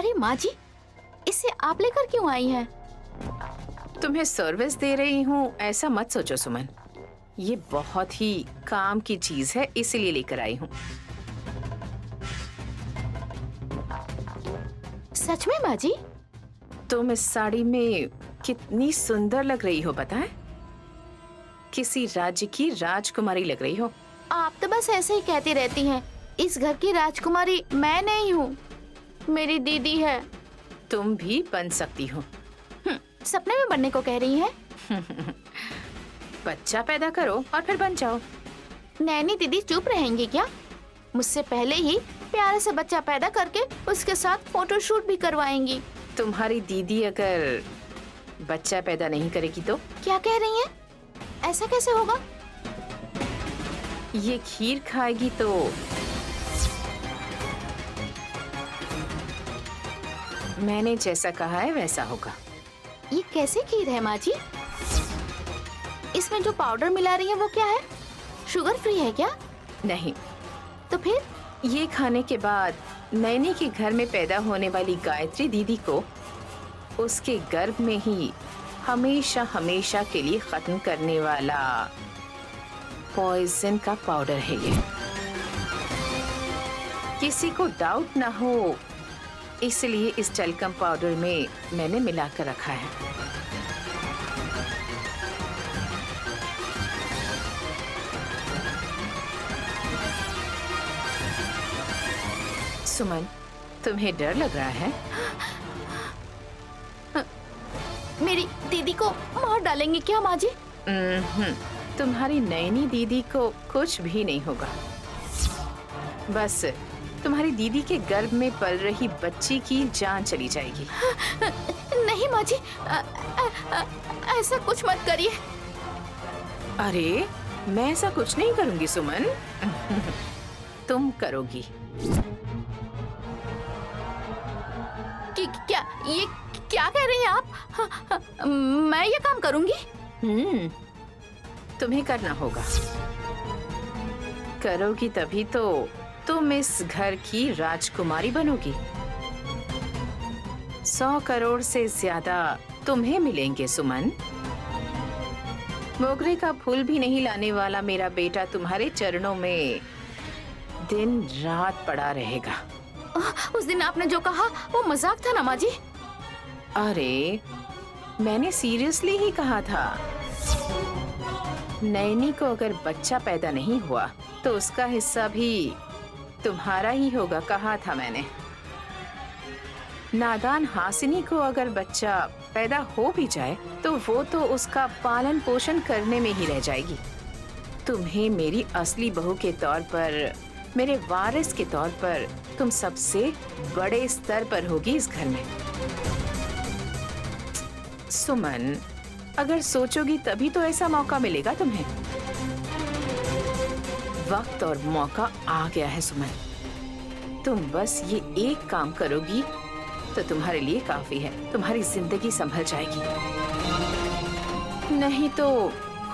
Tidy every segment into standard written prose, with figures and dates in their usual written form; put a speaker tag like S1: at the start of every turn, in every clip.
S1: अरे माँ जी, इसे आप लेकर क्यों आई हैं?
S2: तुम्हें सर्विस दे रही हूँ ऐसा मत सोचो सुमन। ये बहुत ही काम की चीज है, इसीलिए लेकर आई हूँ।
S1: सच में माँ जी?
S2: तुम इस साड़ी में कितनी सुंदर लग रही हो पता है? किसी राज्य की राजकुमारी लग रही हो।
S1: आप तो बस ऐसे ही कहती रहती हैं। इस घर की राजकुमारी मैं नहीं हूँ, मेरी दीदी है।
S2: तुम भी बन सकती हो।
S1: सपने में बनने को कह रही हैं?
S2: बच्चा पैदा करो और फिर बन जाओ।
S1: नैनी दीदी चुप रहेंगी क्या? मुझसे पहले ही प्यारे से बच्चा पैदा करके उसके साथ फोटोशूट भी करवाएंगी।
S2: तुम्हारी दीदी अगर बच्चा पैदा नहीं करेगी तो?
S1: क्या कह रही हैं? ऐसा कैसे होगा?
S2: ये खीर खाएगी तो मैंने जैसा कहा है वैसा होगा।
S1: ये कैसे खीर है माँ जी? इसमें जो पाउडर मिला रही है वो क्या है? शुगर फ्री है क्या?
S2: नहीं।
S1: तो फिर?
S2: ये खाने के बाद नैनी के घर में पैदा होने वाली गायत्री दीदी को उसके गर्भ में ही हमेशा हमेशा के लिए खत्म करने वाला पॉइजन का पाउडर है ये। किसी को डाउट ना हो इसलिए इस टैल्कम पाउडर में मैंने मिलाकर रखा है। सुमन, तुम्हें डर लग रहा है?
S1: मेरी दीदी को मार डालेंगे क्या माँ जी?
S2: तुम्हारी नैनी दीदी को कुछ भी नहीं होगा। बस तुम्हारी दीदी के गर्भ में पल रही बच्ची की जान चली जाएगी।
S1: नहीं माँ जी, ऐसा कुछ मत करिए।
S2: अरे मैं ऐसा कुछ नहीं करूंगी सुमन। तुम करोगी।
S1: क्या कह रही हैं आप? मैं ये काम करूंगी?
S2: तुम्हें करना होगा। करोगी तभी तो तुम इस घर की राजकुमारी बनोगी। 100 करोड़ से ज्यादा तुम्हें मिलेंगे सुमन। मोगरे का फूल भी नहीं लाने वाला मेरा बेटा तुम्हारे चरणों में दिन रात पड़ा रहेगा।
S1: उस दिन आपने जो कहा वो मजाक था ना माँ जी?
S2: अरे मैंने सीरियसली ही कहा था। नैनी को अगर बच्चा पैदा नहीं हुआ तो उसका हिस्सा भी तुम्हारा ही होगा, कहा था मैंने। नादान हासिनी को अगर बच्चा पैदा हो भी जाए तो वो तो उसका पालन पोषण करने में ही रह जाएगी। तुम्हें मेरी असली बहू के तौर पर, मेरे वारिस के तौर पर तुम सबसे बड़े स्तर पर होगी इस घर में। सुमन, अगर सोचोगी तभी तो ऐसा मौका मिलेगा तुम्हें। वक्त और मौका आ गया है सुमन। तुम बस ये एक काम करोगी तो तुम्हारे लिए काफी है। तुम्हारी जिंदगी संभल जाएगी। नहीं तो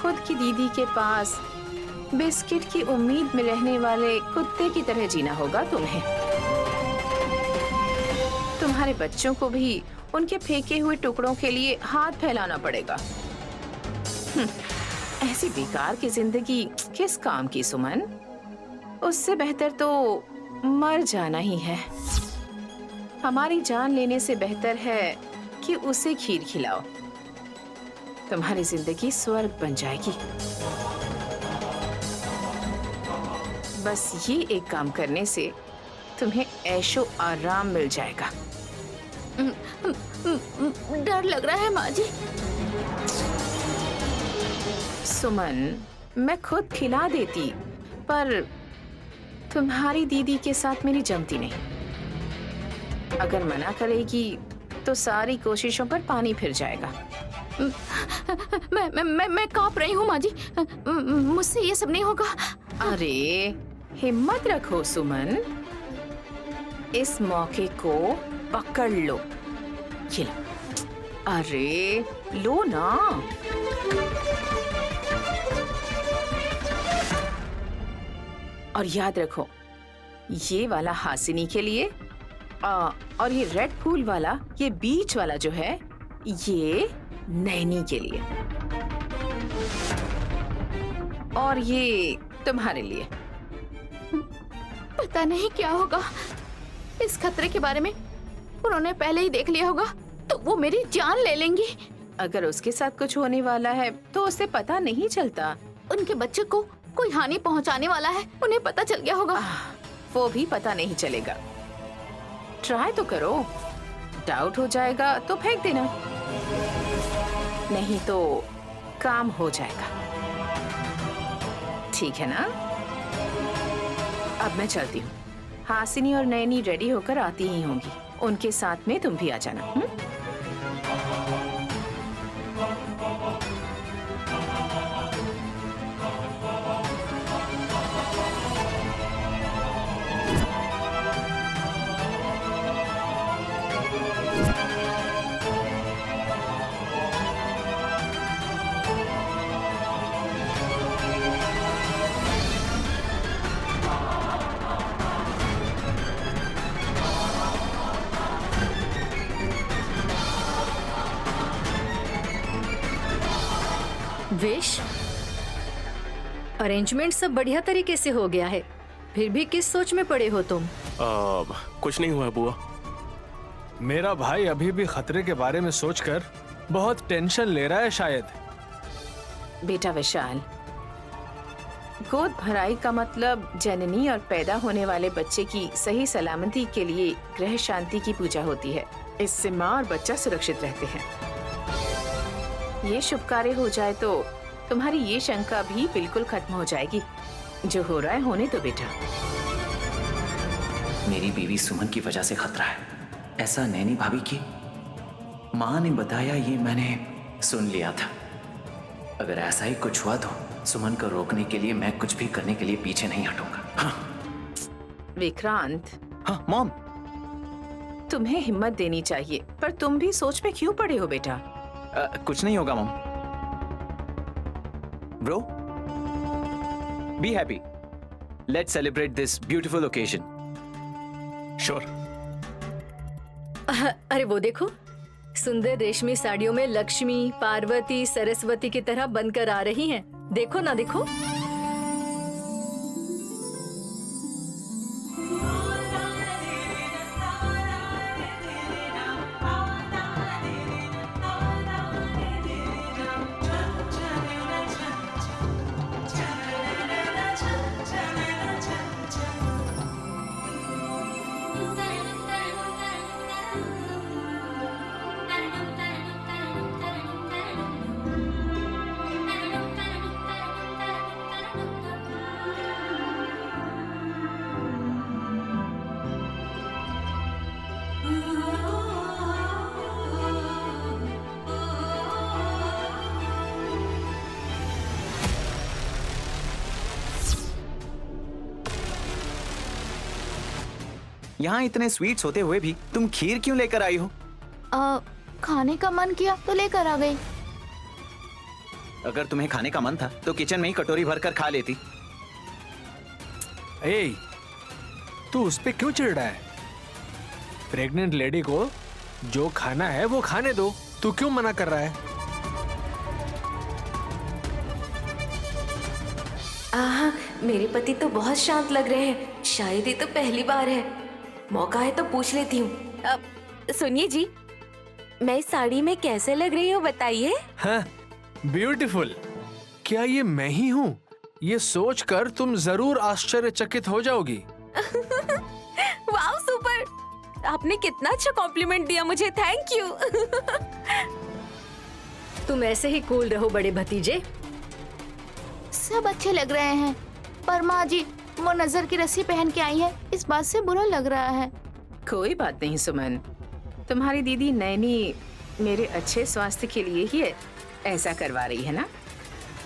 S2: खुद की दीदी के पास बिस्किट की उम्मीद में रहने वाले कुत्ते की तरह जीना होगा तुम्हें। तुम्हारे बच्चों को भी उनके फेंके हुए टुकड़ों के लिए हाथ फैलाना पड़ेगा। ऐसी बेकार की जिंदगी किस काम की सुमन? उससे बेहतर तो मर जाना ही है। हमारी जान लेने से बेहतर है कि उसे खीर खिलाओ। तुम्हारी जिंदगी स्वर्ग बन जाएगी। बस ये एक काम करने से तुम्हें ऐशो आराम मिल जाएगा।
S1: डर लग रहा है माँ जी।
S2: सुमन, मैं खुद खिला देती पर तुम्हारी दीदी के साथ मेरी जमती नहीं। अगर मना करेगी तो सारी कोशिशों पर पानी फिर जाएगा।
S1: मैं कांप रही हूँ माँ जी। मुझसे ये सब नहीं होगा।
S2: अरे हिम्मत रखो सुमन, इस मौके को पकड़ लो। ये लो। अरे लो ना। और याद रखो, ये वाला हासिनी के लिए और ये रेड फूल वाला, ये बीच वाला जो है, ये नैनी के लिए, और ये तुम्हारे लिए।
S1: पता नहीं क्या होगा। इस खतरे के बारे में उन्होंने पहले ही देख लिया होगा तो वो मेरी जान ले लेंगी।
S2: अगर उसके साथ कुछ होने वाला है तो उसे पता नहीं चलता।
S1: उनके बच्चे को कोई हानि पहुंचाने वाला है, उन्हें पता चल गया होगा।
S2: वो भी पता नहीं चलेगा। ट्राई तो करो, डाउट हो जाएगा तो फेंक देना, नहीं तो काम हो जाएगा। ठीक है ना? अब मैं चलती हूँ। हासिनी और नैनी रेडी होकर आती ही होंगी, उनके साथ में तुम भी आ जाना।
S3: वेश, अरेंजमेंट सब बढ़िया तरीके से हो गया है, फिर भी किस सोच में पड़े हो तुम?
S4: कुछ नहीं हुआ बुआ।
S5: मेरा भाई अभी भी खतरे के बारे में सोचकर बहुत टेंशन ले रहा है शायद।
S2: बेटा विशाल, गोद भराई का मतलब जननी और पैदा होने वाले बच्चे की सही सलामती के लिए ग्रह शांति की पूजा होती है। इससे माँ और बच्चा सुरक्षित रहते हैं। ये शुभ कार्य हो जाए तो तुम्हारी ये शंका भी बिल्कुल खत्म हो जाएगी। जो हो रहा है होने दो बेटा।
S6: मेरी बीवी सुमन की वजह से खतरा है, ऐसा नैनी भाभी की माँ ने बताया, ये मैंने सुन लिया था। अगर ऐसा ही कुछ हुआ तो सुमन को रोकने के लिए मैं कुछ भी करने के लिए पीछे नहीं हटूंगा। हाँ
S2: विक्रांत,
S6: हाँ मॉम।
S2: तुम्हें हिम्मत देनी चाहिए, पर तुम भी सोच में क्यों पड़े हो बेटा?
S6: कुछ नहीं होगा mom. Bro, be happy, let's celebrate this beautiful occasion.
S4: Sure.
S3: अरे वो देखो, सुंदर रेशमी साड़ियों में लक्ष्मी, पार्वती, सरस्वती की तरह बनकर आ रही हैं। देखो ना, देखो।
S6: यहाँ इतने स्वीट्स होते हुए भी तुम खीर क्यों लेकर आई हो?
S1: खाने का मन किया तो लेकर आ गई।
S6: अगर तुम्हें खाने का मन था तो किचन में ही कटोरी भरकर खा लेती।
S5: ए, तू उस पे क्यों चिढ़ रहा है? प्रेग्नेंट लेडी को जो खाना है वो खाने दो, तू क्यों मना कर रहा है?
S7: मेरे पति तो बहुत शांत लग रहे हैं। शायद ये तो पहली बार है, मौका है तो पूछ लेती हूँ। सुनिए जी, मैं इस साड़ी में कैसे लग रही हूँ बताइए?
S5: हाँ, ब्यूटीफुल। क्या ये मैं ही हूँ? ये सोचकर तुम जरूर आश्चर्यचकित हो जाओगी।
S7: वाह, सुपर! आपने कितना अच्छा कॉम्प्लीमेंट दिया मुझे, थैंक यू।
S3: तुम ऐसे ही कूल रहो बड़े भतीजे।
S1: सब अच्छे लग रहे हैं, पर माँ जी वो नजर की रस्सी पहन के आई है, इस बात से बुरा लग रहा है।
S2: कोई बात नहीं सुमन, तुम्हारी दीदी नैनी मेरे अच्छे स्वास्थ्य के लिए ही ऐसा करवा रही है ना।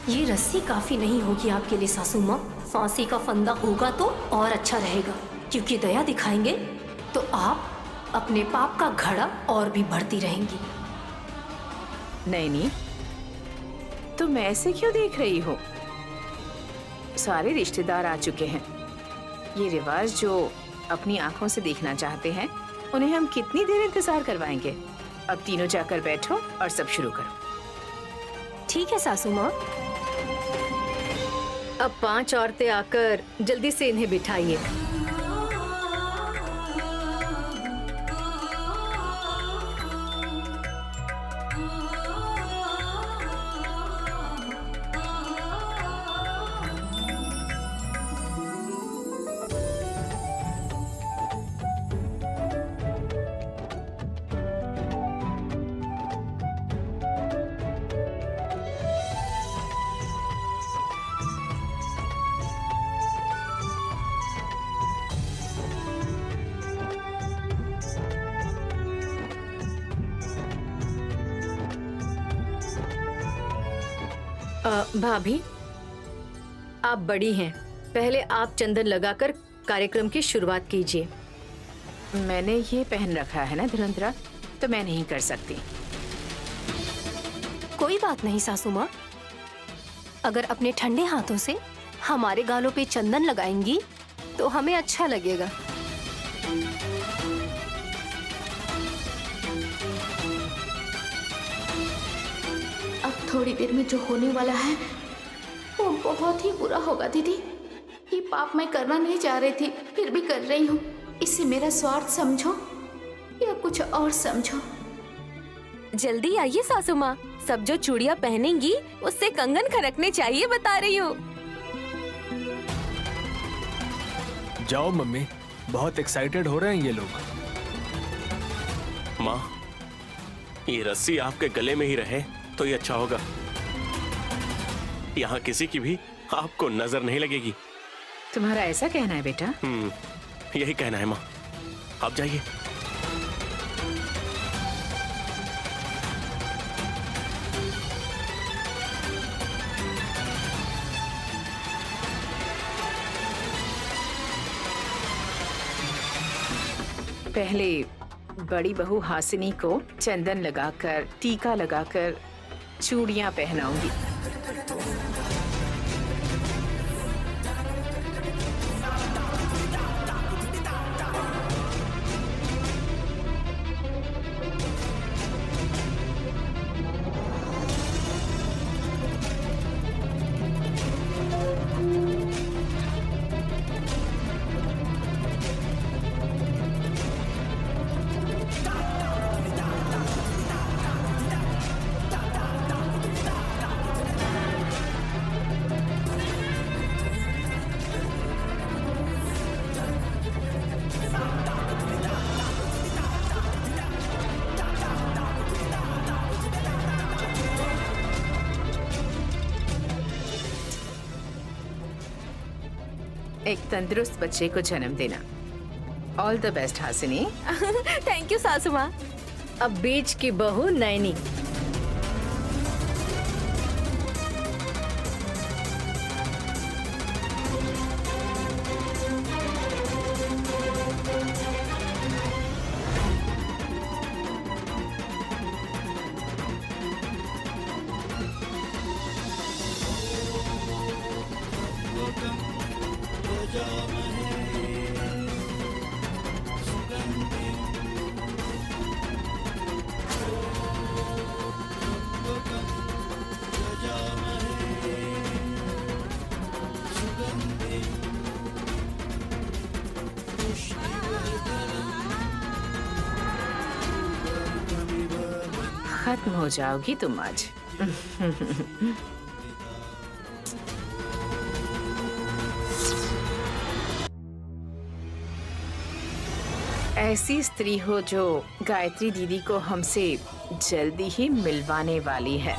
S8: ये रस्सी काफी नहीं होगी आपके लिए सासू माँ। फांसी का फंदा होगा तो और अच्छा रहेगा, क्योंकि दया दिखाएंगे तो आप अपने पाप का घड़ा और भी बढ़ती रहेंगी।
S2: नैनी, तुम ऐसे क्यों देख रही हो? सारे रिश्तेदार आ चुके हैं। ये रिवाज जो अपनी आंखों से देखना चाहते हैं उन्हें हम कितनी देर इंतजार करवाएंगे? अब तीनों जाकर बैठो और सब शुरू करो।
S8: ठीक है सासू माँ।
S3: अब 5 औरतें आकर जल्दी से इन्हें बिठाइए। भाभी, आप बड़ी हैं, पहले आप चंदन लगाकर कार्यक्रम की शुरुआत कीजिए।
S2: मैंने ये पहन रखा है ना धुरंधरा, तो मैं नहीं कर सकती।
S8: कोई बात नहीं सासू माँ, अगर अपने ठंडे हाथों से हमारे गालों पे चंदन लगाएंगी तो हमें अच्छा लगेगा।
S1: अब थोड़ी देर में जो होने वाला है वो बहुत ही बुरा होगा दीदी। ये पाप मैं करना नहीं चाह रही थी, फिर भी कर रही हूँ। इसे मेरा स्वार्थ समझो या कुछ और समझो।
S7: जल्दी आइए सासू माँ, सब जो चूड़ियाँ पहनेंगी उससे कंगन खनकने चाहिए, बता रही हूँ।
S5: जाओ मम्मी, बहुत एक्साइटेड हो रहे हैं ये लोग।
S4: माँ, ये रस्सी आपके गले में ही रहे तो ये अच्छा होगा। यहाँ किसी की भी आपको नजर नहीं लगेगी।
S2: तुम्हारा ऐसा कहना है बेटा?
S4: यही कहना है माँ, आप जाइए।
S2: पहले बड़ी बहू हासिनी को चंदन लगाकर, टीका लगाकर चूड़ियां पहनाऊंगी। एक तंदुरुस्त बच्चे को जन्म देना। All the best Hasini.
S7: Thank you सासू माँ।
S3: अब बीच की बहू नैनी।
S2: खत्म हो जाओगी तुम आज। ऐसी स्त्री हो जो गायत्री दीदी को हमसे जल्दी ही मिलवाने वाली है।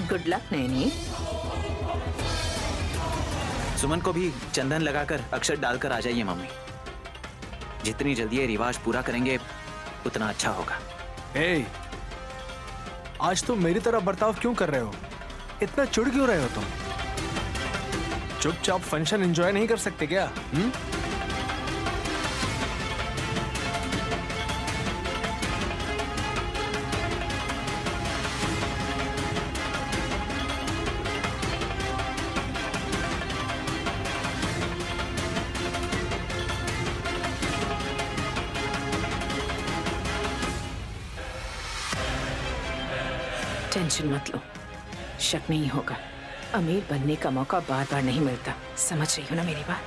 S2: Good luck Naini.
S6: सुमन को भी चंदन लगाकर अक्षत डालकर आ जाइए मम्मी। जितनी जल्दी ये रिवाज पूरा करेंगे उतना अच्छा होगा।
S5: ए, आज तुम मेरी तरह बर्ताव क्यों कर रहे हो? इतना चिढ़ क्यों रहे हो तुम? चुपचाप फंक्शन एंजॉय नहीं कर सकते क्या?
S2: टेंशन मत लो, शक नहीं होगा। अमीर बनने का मौका बार बार नहीं मिलता, समझ रही हो ना मेरी बात?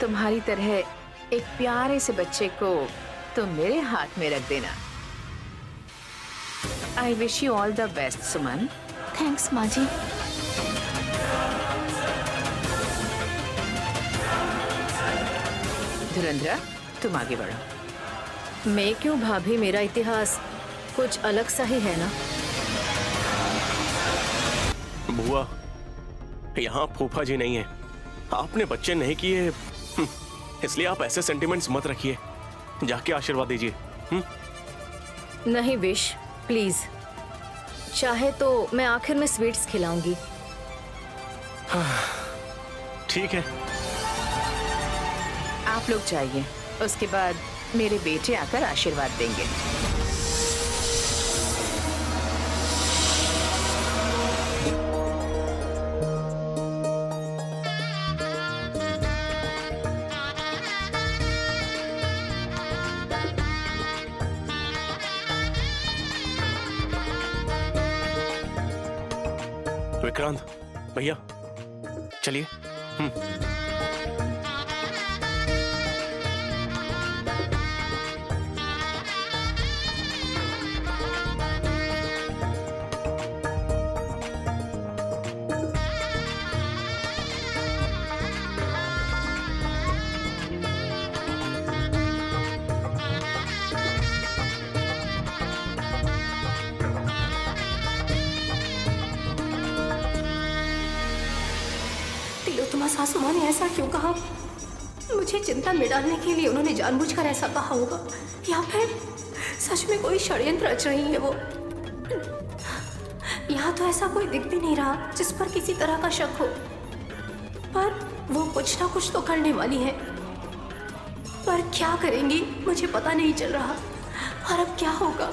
S2: तुम्हारी तरह एक प्यारे से बच्चे को तुम मेरे हाथ में रख देना। I wish you all the best Suman.
S1: Thanks माँ जी।
S2: धुरंधरा, तुम आगे बढ़ो।
S3: मैं क्यों भाभी, मेरा इतिहास कुछ अलग सा ही है ना।
S4: बुआ, यहाँ फूफा जी नहीं है, आपने बच्चे नहीं किए, इसलिए आप ऐसे सेंटिमेंट्स मत रखिए। जाके आशीर्वाद दीजिए।
S3: नहीं विश, प्लीज, चाहे तो मैं आखिर में स्वीट्स खिलाऊंगी।
S4: ठीक है।
S2: आप लोग जाइए, उसके बाद मेरे बेटे आकर आशीर्वाद देंगे।
S4: विक्रांत भैया, चलिए।
S8: तिलोत्तमा सासू माँ ने ऐसा क्यों कहा? मुझे चिंता में डालने के लिए उन्होंने जानबूझकर ऐसा कहा होगा, या फिर सच में कोई षड्यंत्र रच रही है वो। यहाँ तो ऐसा कोई दिख भी नहीं रहा जिस पर किसी तरह का शक हो, पर वो कुछ ना कुछ तो करने वाली है। पर क्या करेंगी मुझे पता नहीं चल रहा, और अब क्या होगा?